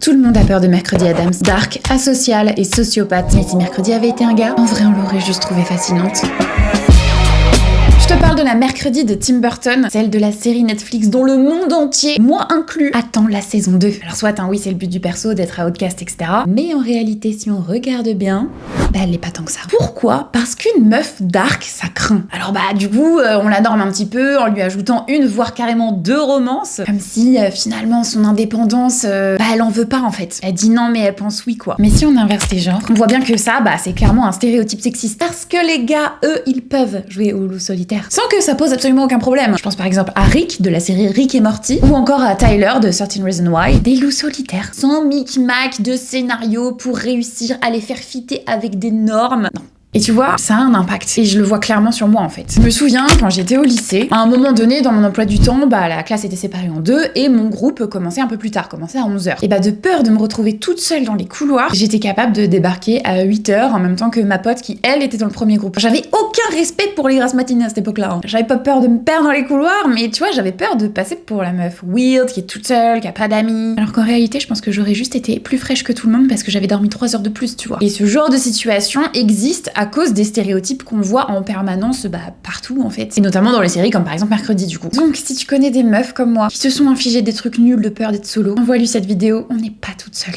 Tout le monde a peur de Mercredi Adams, dark, asocial et sociopathe. Mais si Mercredi avait été un gars, en vrai on l'aurait juste trouvée fascinante. Je te parle de la Mercredi de Tim Burton, celle de la série Netflix dont le monde entier, moi inclus, attend la saison 2. Alors soit oui c'est le but du perso d'être outcast etc. Mais en réalité si on regarde bien, elle l'est pas tant que ça. Pourquoi? Parce qu'une meuf dark ça craint. Alors du coup on la dorme un petit peu en lui ajoutant une voire carrément deux romances. Comme si finalement son indépendance, elle en veut pas en fait. Elle dit non mais elle pense oui quoi. Mais si on inverse les genres, on voit bien que ça c'est clairement un stéréotype sexiste. Parce que les gars, eux, ils peuvent jouer au loup solitaire. Sans que ça pose absolument aucun problème. Je pense par exemple à Rick de la série Rick et Morty ou encore à Tyler de 13 Reasons Why. Des loups solitaires. Sans micmac de scénario pour réussir à les faire fitter avec des normes. Non. Et tu vois, ça a un impact. Et je le vois clairement sur moi en fait. Je me souviens quand j'étais au lycée, à un moment donné dans mon emploi du temps, la classe était séparée en deux et mon groupe commençait un peu plus tard, commençait à 11h. Et de peur de me retrouver toute seule dans les couloirs, j'étais capable de débarquer à 8h en même temps que ma pote qui elle était dans le premier groupe. J'avais aucun respect pour les grasses matinées à cette époque-là. J'avais pas peur de me perdre dans les couloirs, mais tu vois, j'avais peur de passer pour la meuf weird, qui est toute seule, qui a pas d'amis. Alors qu'en réalité, je pense que j'aurais juste été plus fraîche que tout le monde parce que j'avais dormi 3 heures de plus, tu vois. Et ce genre de situation existe à cause des stéréotypes qu'on voit en permanence partout en fait. Et notamment dans les séries comme par exemple Mercredi du coup. Donc si tu connais des meufs comme moi qui se sont infligées des trucs nuls de peur d'être solo, envoie-lui cette vidéo, on n'est pas toute seule.